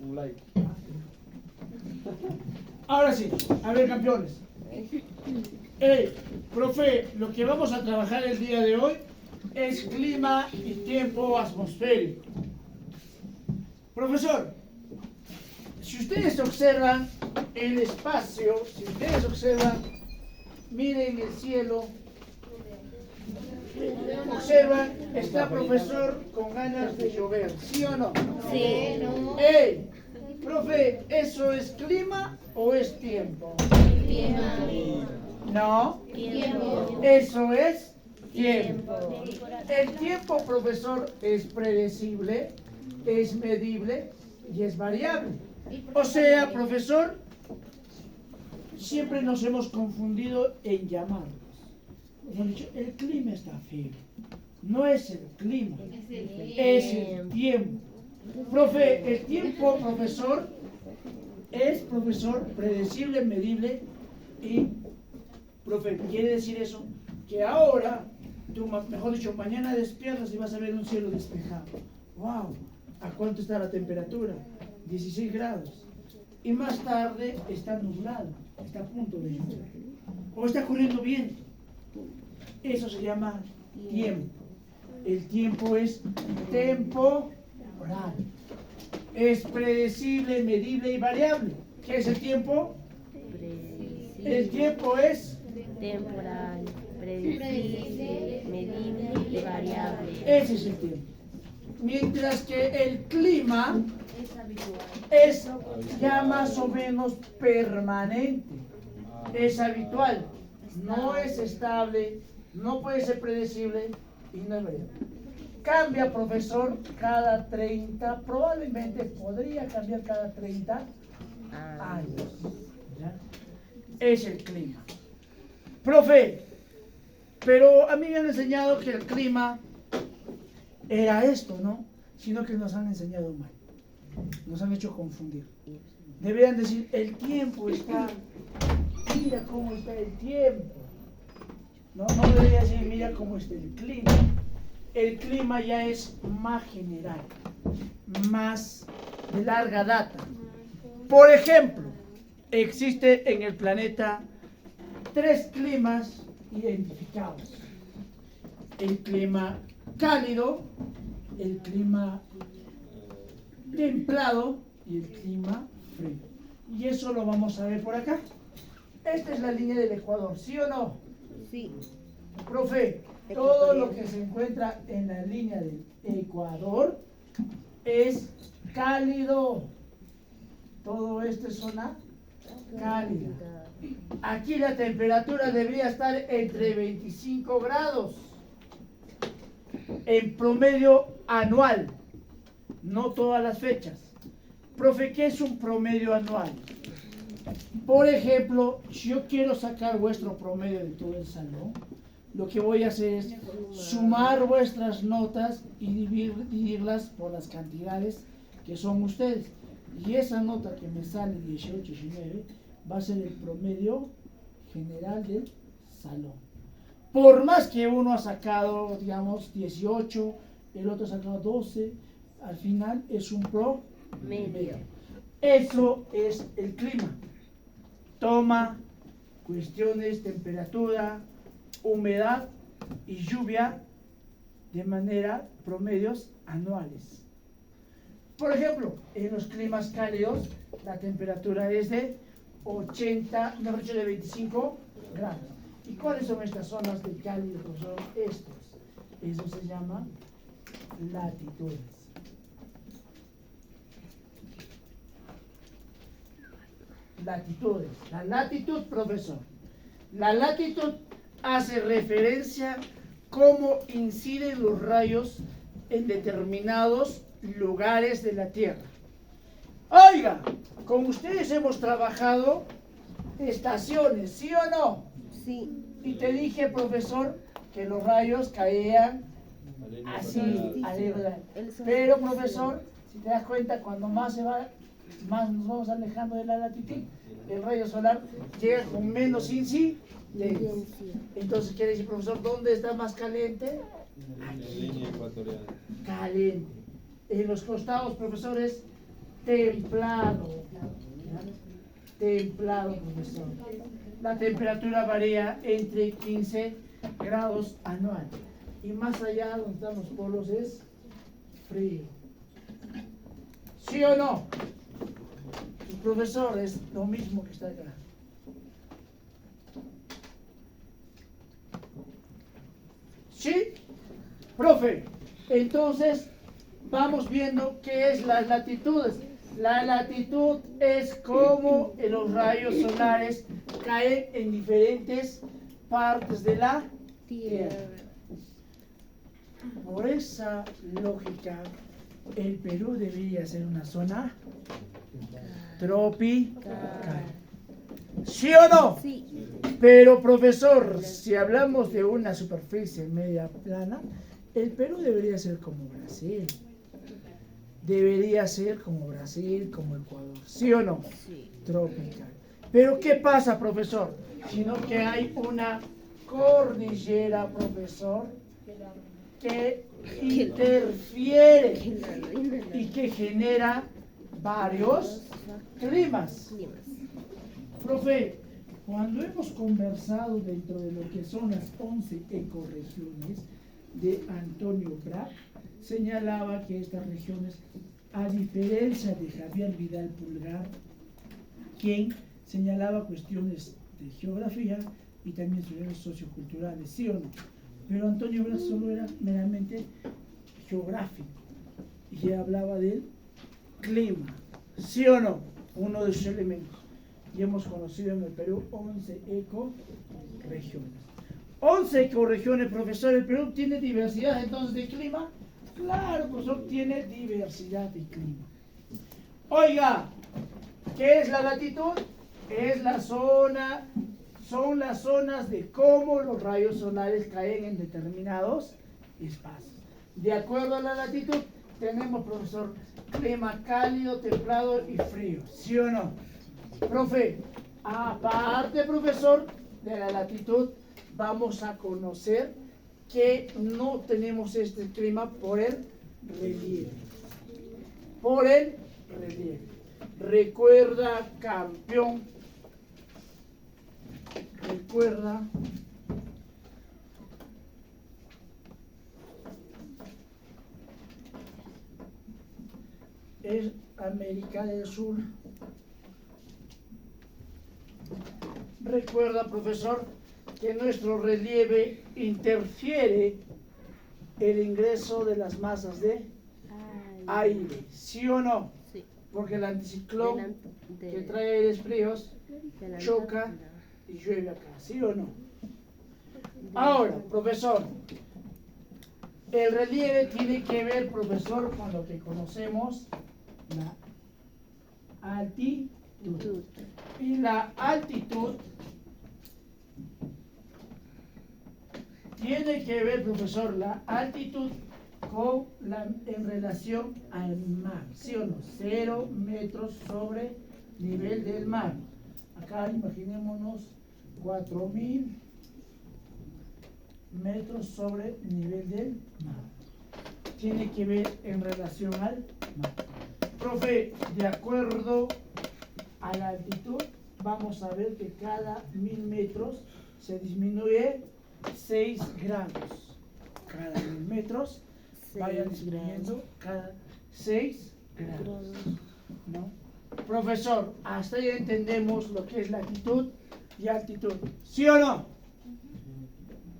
Un like. Ahora sí, a ver, campeones. Profe, lo que vamos a trabajar el día de hoy es clima y tiempo atmosférico. Profesor, si ustedes observan el espacio, si ustedes observan, miren el cielo, observan, está profesor con ganas de llover, ¿sí o no? Sí, no. ¡Ey! Profe, ¿eso es clima o es tiempo? Tiempo. No, Tiempo. eso es tiempo. El tiempo, profesor, es predecible, es medible y es variable. O sea, profesor, siempre nos hemos confundido en llamarlos. Nos han dicho, el clima está feo. No es el clima, es el tiempo. Profe, el tiempo, profesor, es, profesor, predecible, medible y, profe, quiere decir eso, que ahora, tú, mejor dicho, mañana despiertas y vas a ver un cielo despejado. ¡Wow! ¿A cuánto está la temperatura? 16 grados. Y más tarde está nublado, está a punto de llover. O está corriendo viento. Eso se llama tiempo. El tiempo es temporal. Es predecible, medible y variable. ¿Qué es el tiempo? El tiempo es Temporal, predecible, medible y variable. ese es el tiempo. Mientras que el clima es ya más o menos permanente, es habitual, no es estable, no puede ser predecible y no es variable. Cambia, profesor, cada 30, probablemente podría cambiar cada 30 años. ¿Ya? Es el clima. Profe, pero a mí me han enseñado que el clima era esto, ¿no? Sino que nos han enseñado mal. Nos han hecho confundir. Deberían decir, el tiempo está, mira cómo está el tiempo. No debería decir, mira cómo está el clima. El clima ya es más general, más de larga data. Por ejemplo, existe en el planeta 3 climas identificados. El clima cálido, el clima templado y el clima frío. Y eso lo vamos a ver por acá. Esta es la línea del Ecuador, ¿sí o no? Sí. Profe, todo lo que se encuentra en la línea del Ecuador es cálido. Todo esto es zona cálida. Aquí la temperatura debería estar entre 25 grados en promedio anual, no todas las fechas. Profe, ¿qué es un promedio anual? Por ejemplo, si yo quiero sacar vuestro promedio de todo el salón, lo que voy a hacer es sumar vuestras notas y dividirlas por las cantidades que son ustedes. Y esa nota que me sale 18, 19, va a ser el promedio general del salón. Por más que uno ha sacado, digamos, 18, el otro ha sacado 12, al final es un promedio. Eso es el clima. Toma cuestiones, temperatura, humedad y lluvia de manera promedios anuales. Por ejemplo, en los climas cálidos la temperatura es de 80, mejor dicho, de 25 grados. ¿Y cuáles son estas zonas de cálido? Son estos. Eso se llama latitudes. Latitudes. La latitud, profesor. La latitud hace referencia a cómo inciden los rayos en determinados lugares de la Tierra. Oiga, con ustedes hemos trabajado estaciones, ¿sí o no? Sí. Y te dije, profesor, que los rayos caían así, pero, profesor, si te das cuenta, cuando más se va, más nos vamos alejando de la latitud, el rayo solar llega con menos incidencia. Entonces, quiere decir, profesor, ¿dónde está más caliente? En la línea ecuatorial. Caliente. En los costados, profesores, templado. Templado, profesor. La temperatura varía entre 15 grados anual. Y más allá, donde están los polos, es frío. ¿Sí o no? El profesor es lo mismo que está acá. ¿Sí? Profe, entonces vamos viendo qué es las latitudes. La latitud es cómo los rayos solares caen en diferentes partes de la Tierra. Por esa lógica, el Perú debería ser una zona tropical. ¿Sí o no? Sí. Pero profesor, si hablamos de una superficie media plana, el Perú debería ser como Brasil. Debería ser como Brasil, como Ecuador. ¿Sí o no? Sí. Tropical. Pero ¿qué pasa, profesor? Sino que hay una cordillera, profesor, que interfiere y que genera varios climas. Profe, cuando hemos conversado dentro de lo que son las 11 ecorregiones de Antonio Brac, señalaba que estas regiones, a diferencia de Javier Vidal Pulgar, quien señalaba cuestiones de geografía y también cuestiones socioculturales, ¿sí o no? Pero Antonio Brac solo era meramente geográfico y hablaba del clima, ¿sí o no? Uno de sus elementos. Y hemos conocido en el Perú 11 ecorregiones. 11 ecorregiones, profesor. ¿El Perú tiene diversidad entonces de clima? Claro, profesor, tiene diversidad de clima. Oiga, ¿qué es la latitud? Es la zona, son las zonas de cómo los rayos solares caen en determinados espacios. De acuerdo a la latitud, tenemos, profesor, clima cálido, templado y frío. ¿Sí o no? Profe, aparte, profesor, de la latitud, vamos a conocer que no tenemos este clima por el relieve. Por el relieve. Recuerda, campeón. Recuerda. Es América del Sur. Recuerda, profesor, que nuestro relieve interfiere el ingreso de las masas de aire, ¿sí o no? Sí. Porque el anticiclón que trae aires fríos choca y llueve acá, ¿sí o no? Ahora, profesor, el relieve tiene que ver, profesor, con lo que conocemos la altitud. Y la altitud tiene que ver, profesor, la altitud en relación al mar, ¿sí o no? 0 metros sobre nivel del mar. Acá imaginémonos 4000 metros sobre nivel del mar. Tiene que ver en relación al mar. Profe, de acuerdo a la altitud, vamos a ver que cada 1000 metros se disminuye 6 grados. Cada 1000 metros vayan disminuyendo cada 6 grados. ¿No? Profesor, hasta ya entendemos lo que es latitud y altitud. ¿Sí o no?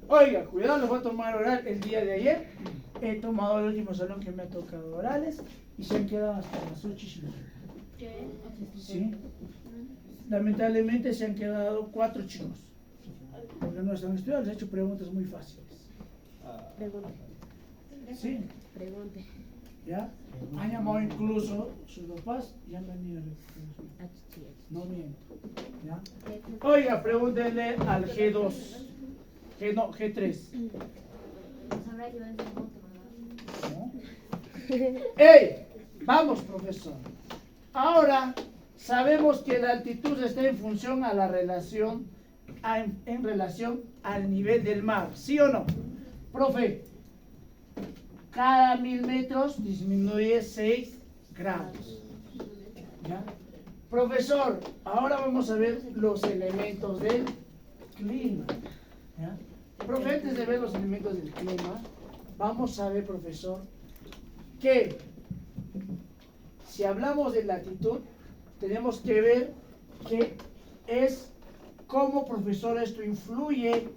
Oiga, cuidado, les voy a tomar oral el día de ayer. He tomado el último salón que me ha tocado orales y se han quedado hasta las 8:50. ¿Sí? Lamentablemente se han quedado 4 chicos. Porque no están estudiando, les he hecho preguntas muy fáciles. Pregunte. ¿Sí? Pregunte. ¿Ya? Han llamado incluso sus papás y han venido a recoger. No miento. ¿Ya? Oiga, pregúntenle al G2. G3. ¿No? ¡Ey! Vamos, profesor. Ahora sabemos que la altitud está en función a la relación, en relación al nivel del mar, ¿sí o no? Profe, cada 1000 metros disminuye 6 grados. ¿Ya? Profesor, ahora vamos a ver los elementos del clima. ¿Ya? Profe, antes de ver los elementos del clima, vamos a ver, profesor, que si hablamos de latitud, tenemos que ver que es cómo, profesor, esto influye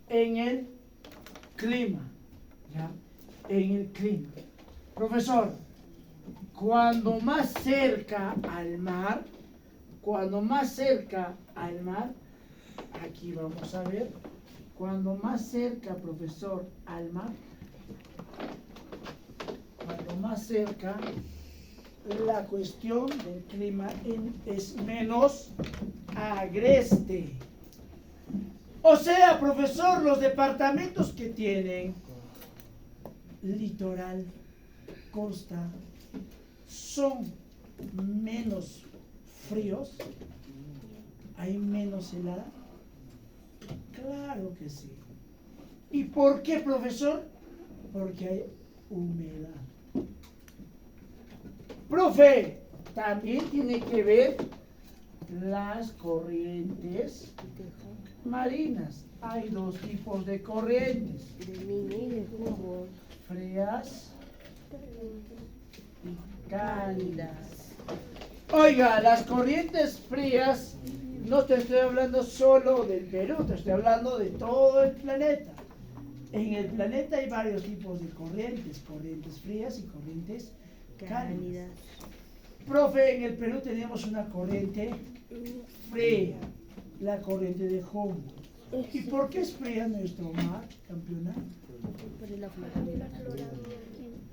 en el clima. ¿Ya? En el clima. Profesor, cuando más cerca al mar, aquí vamos a ver, cuando más cerca, profesor, al mar, cuando más cerca, la cuestión del clima es menos agreste. O sea, profesor, los departamentos que tienen litoral, costa, son menos fríos, hay menos helada. Claro que sí. ¿Y por qué, profesor? Porque hay humedad. Profe, también tiene que ver las corrientes marinas. Hay dos tipos de corrientes, De mini y de fútbol. frías y cálidas. Oiga, las corrientes frías, no te estoy hablando solo del Perú, te estoy hablando de todo el planeta. En el planeta hay varios tipos de corrientes frías y corrientes cálidas. Profe, en el Perú tenemos una corriente fría, la corriente de Humboldt. ¿Y por qué es fría nuestro mar, campeona? Por el afloramiento.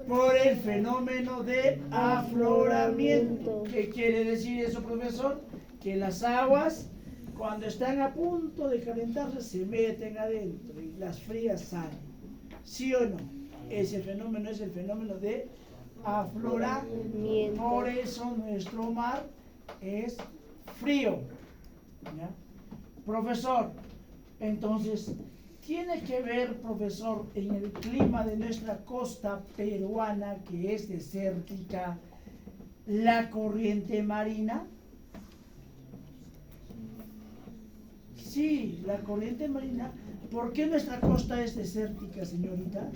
Por el fenómeno de afloramiento. ¿Qué quiere decir eso, profesor? Que las aguas, cuando están a punto de calentarse, se meten adentro y las frías salen. ¿Sí o no? Ese fenómeno es el fenómeno de afloramiento. Por eso nuestro mar es frío. ¿Ya? Profesor, entonces, tiene que ver, profesor, en el clima de nuestra costa peruana, que es desértica, la corriente marina. Sí, la corriente marina. ¿Por qué nuestra costa es desértica, señorita?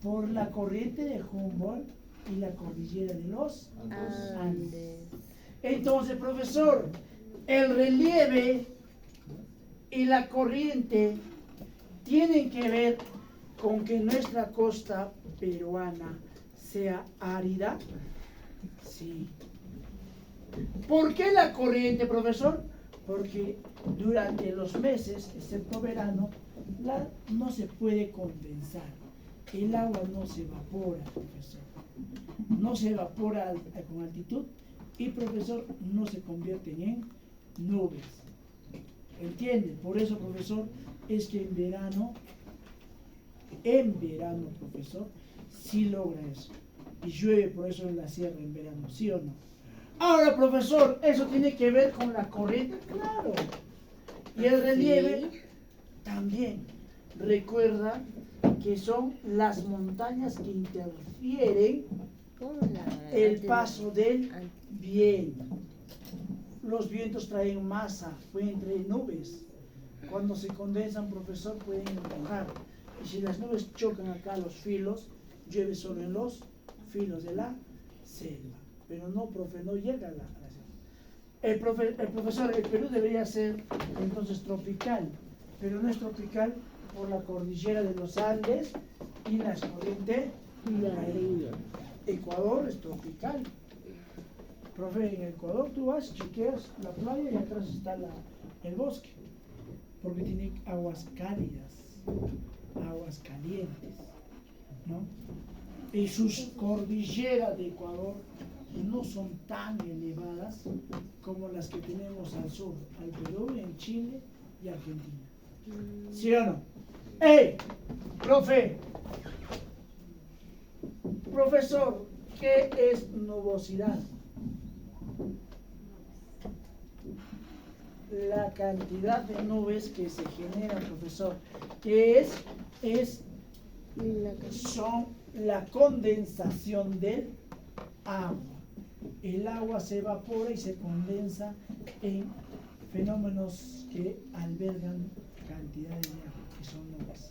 Por la corriente de Humboldt y la cordillera de los Andes. Entonces, profesor, el relieve y la corriente tienen que ver con que nuestra costa peruana sea árida. Sí. ¿Por qué la corriente, profesor? Porque durante los meses, excepto verano, no se puede condensar. El agua no se evapora, profesor. No se evapora con altitud y, profesor, no se convierten en nubes. ¿Entiende? Por eso, profesor, es que en verano, profesor, sí logra eso. Y llueve por eso en la sierra en verano, ¿sí o no? Ahora, profesor, ¿eso tiene que ver con la corriente? Claro. Y el relieve también. Recuerda que son las montañas que interfieren el paso del viento. Los vientos traen masa, pueden traer nubes. Cuando se condensan, profesor, pueden empujar. Y si las nubes chocan acá los filos, llueve solo en los filos de la selva. Pero no, profe, no llega a la selva. El profesor, el Perú debería ser entonces tropical, pero no es tropical por la cordillera de los Andes y las corrientes marinas. Ecuador es tropical. Profe, en Ecuador tú vas, chequeas la playa y atrás está el bosque, porque tiene aguas cálidas, aguas calientes, ¿no? Y sus cordilleras de Ecuador no son tan elevadas como las que tenemos al sur, al Perú, en Chile y Argentina. ¿Sí o no? ¡Ey! Profe, profesor, ¿qué es nubosidad? La cantidad de nubes que se genera, profesor, que son la condensación del agua. el agua se evapora y se condensa en fenómenos que albergan cantidades de agua, que son nubes.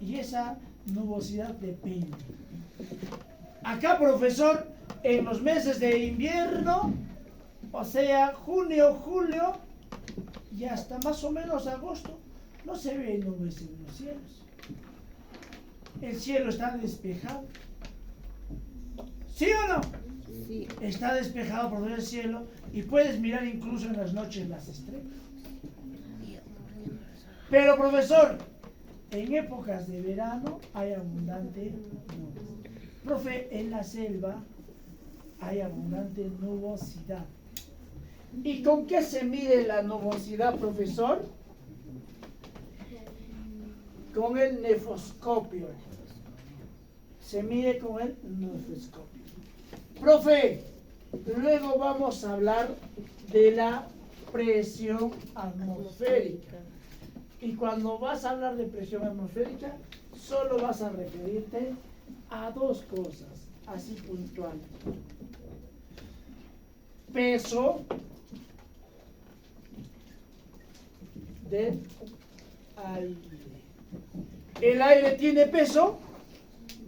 Y esa nubosidad depende. Acá, profesor, en los meses de invierno, o sea, junio, julio, y hasta más o menos agosto, no se ven nubes en los cielos. El cielo está despejado. ¿Sí o no? Sí. Está despejado por el cielo y puedes mirar incluso en las noches las estrellas. Pero, profesor, en épocas de verano hay abundante nubes. Profe, en la selva hay abundante nubosidad. ¿Y con qué se mide la nubosidad, profesor? Con el nefoscopio. Se mide con el nefoscopio. Profe, luego vamos a hablar de la presión atmosférica. Y cuando vas a hablar de presión atmosférica, solo vas a referirte a dos cosas, así puntuales. Peso del aire. ¿El aire tiene peso?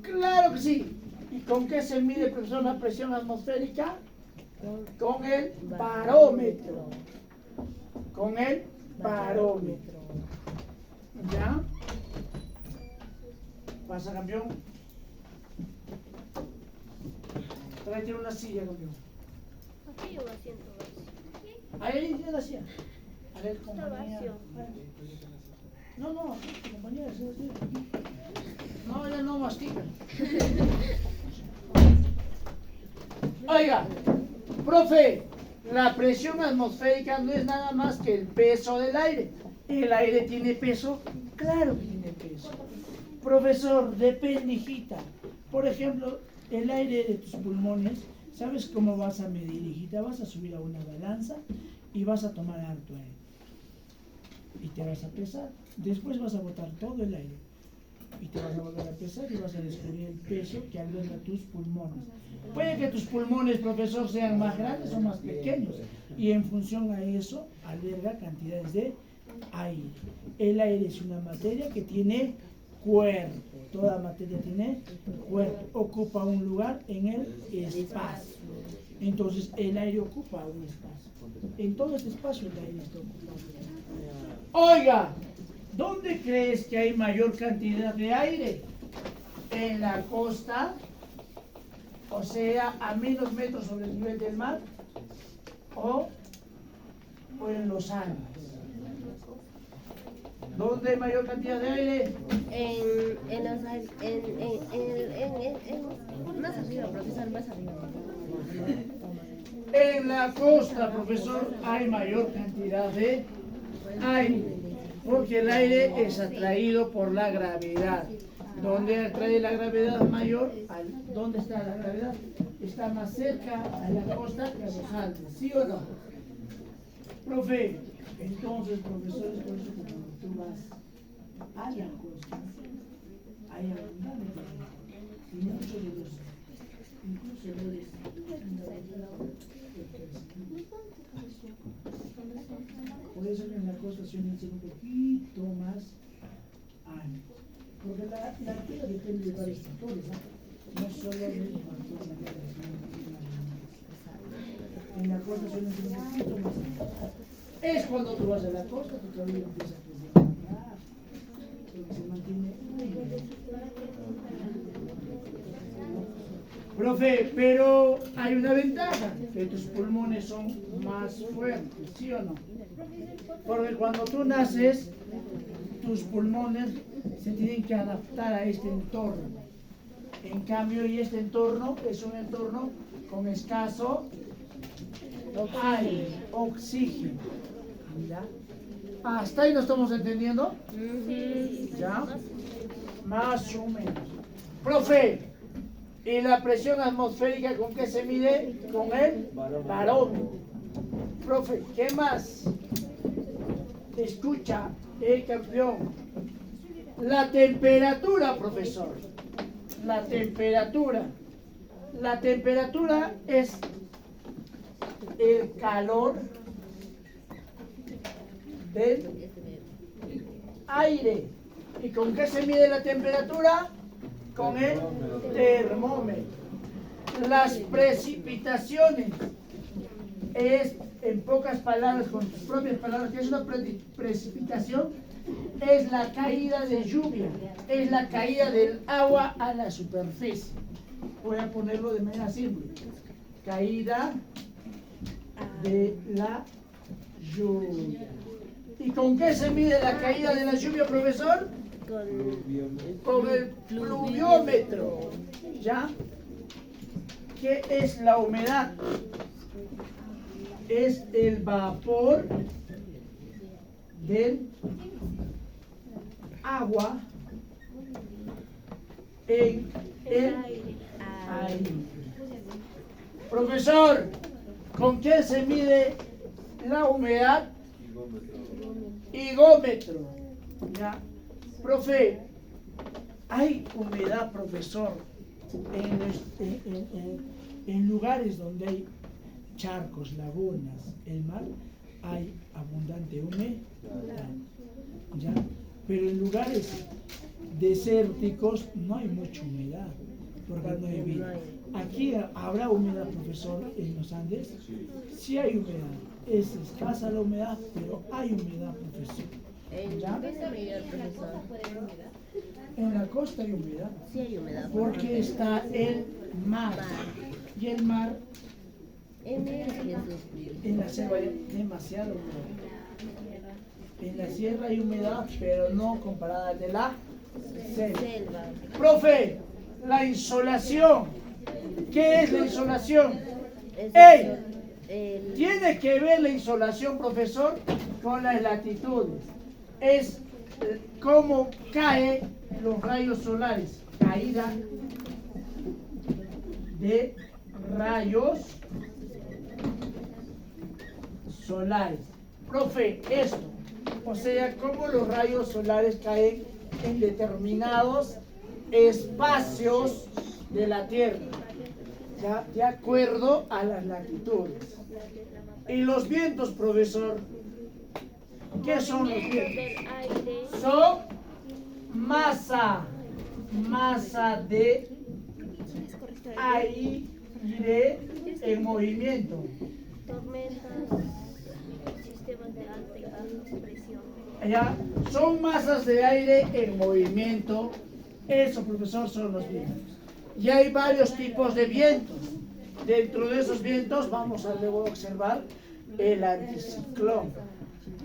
Claro que sí. ¿Y con qué se mide, profesor, la presión atmosférica? Con el barómetro. Con el barómetro. ¿Ya? Pasa, campeón. Tráete una silla, campeón. Aquí hay un asiento. Ahí tiene la silla. A ver, Está compañía. vacío. No, compañía, sí. No, ella no mastica. Oiga, profe, la presión atmosférica no es nada más que el peso del aire. ¿El aire tiene peso? Claro que tiene peso. Profesor, depende, hijita. Por ejemplo, el aire de tus pulmones, ¿sabes cómo vas a medir, hijita? Vas a subir a una balanza y vas a tomar harto aire. Y te vas a pesar. Después vas a botar todo el aire. Y te vas a volver a pesar y vas a descubrir el peso que alberga tus pulmones. Puede que tus pulmones, profesor, sean más grandes o más pequeños. Y en función a eso, alberga cantidades de aire. El aire es una materia que tiene cuerpo. Toda materia tiene cuerpo. Ocupa un lugar en el espacio. Entonces, el aire ocupa un espacio. En todo este espacio el aire está ocupado. Oiga, ¿dónde crees que hay mayor cantidad de aire? ¿En la costa? O sea, a menos metros sobre el nivel del mar. ¿O en los Andes? ¿Dónde hay mayor cantidad de aire? Más arriba, profesor, más arriba. En la costa, profesor, hay mayor cantidad de aire, porque el aire es atraído por la gravedad. ¿Dónde atrae la gravedad mayor? ¿Dónde está la gravedad? Está más cerca a la costa que a los Andes, ¿sí o no? Profe, entonces, profesores, por eso cuando tú vas a la costa, hay abundante y muchos de los, incluso de por eso en la costa suelen ser un poquito más altos. Porque la altura depende de varios factores, no solo del factor de la radiación. En la costa suelen ser un poquito más altos. Es cuando tú vas a la costa, tu cabello empieza a crecer más rápido, porque se mantiene húmedo. Profe, pero hay una ventaja, que tus pulmones son más fuertes, ¿sí o no? Porque cuando tú naces, tus pulmones se tienen que adaptar a este entorno. En cambio, y este entorno es un entorno con escaso aire, oxígeno. Mira, ¿hasta ahí nos estamos entendiendo? ¿Ya? Más o menos. Profe, ¿y la presión atmosférica con qué se mide? Con el barómetro. Profe, ¿qué más? Escucha, campeón. La temperatura, profesor. La temperatura. La temperatura es el calor del aire. ¿Y con qué se mide la temperatura? Con el termómetro. Las precipitaciones es, en pocas palabras, con tus propias palabras, ¿qué es una precipitación? Es la caída de lluvia, es la caída del agua a la superficie. Voy a ponerlo de manera simple. Caída de la lluvia. ¿Y con qué se mide la caída de la lluvia, profesor? Con el pluviómetro. ¿Ya? ¿Qué es la humedad? Es el vapor del agua en el aire. Profesor, ¿con qué se mide la humedad? Higómetro. ¿Ya? Profe, hay humedad, profesor, en lugares donde hay charcos, lagunas, el mar, hay abundante humedad. ¿Ya? Pero en lugares desérticos no hay mucha humedad, porque no hay vida. Aquí habrá humedad, profesor, en los Andes. Sí hay humedad. Es escasa la humedad, pero hay humedad, profesor. ¿Ya? En la costa hay humedad. Sí hay humedad. Porque está el mar. Y el mar en la selva hay demasiada humedad. En la sierra hay humedad, pero no comparada al de la selva. Profe, la insolación. ¿Qué es la insolación? ¡Ey! Tiene que ver la insolación, profesor, con las latitudes. Es cómo caen los rayos solares. Caída de rayos solares. Profe, esto. O sea, cómo los rayos solares caen en determinados espacios de la Tierra, ¿ya? De acuerdo a las latitudes. Y los vientos, profesor, ¿qué son los vientos? Son masa de aire en movimiento. Tormentas, sistemas de alta y baja presión. ¿Ya? Son masas de aire en movimiento. Eso, profesor, son los vientos. Y hay varios tipos de vientos. Dentro de esos vientos vamos a luego observar el anticiclón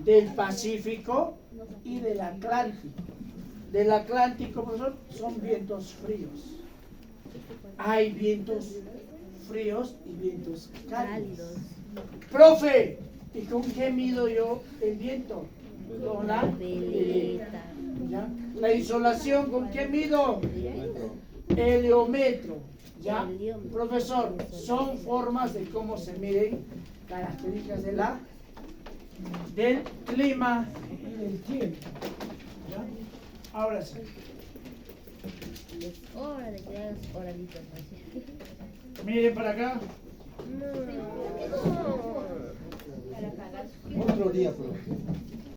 del Pacífico y del Atlántico. Del Atlántico, profesor, son vientos fríos. Hay vientos fríos y vientos cálidos. Profe, ¿y con qué mido yo el viento? Con la veleta. ¿Ya? La insolación, ¿con qué mido? Heliómetro. ¿Ya? Profesor, son formas de cómo se miden características del clima y del tiempo. ¿Ya? Ahora sí. Hora de crear oralitos. Miren para acá. No. Otro día, profe.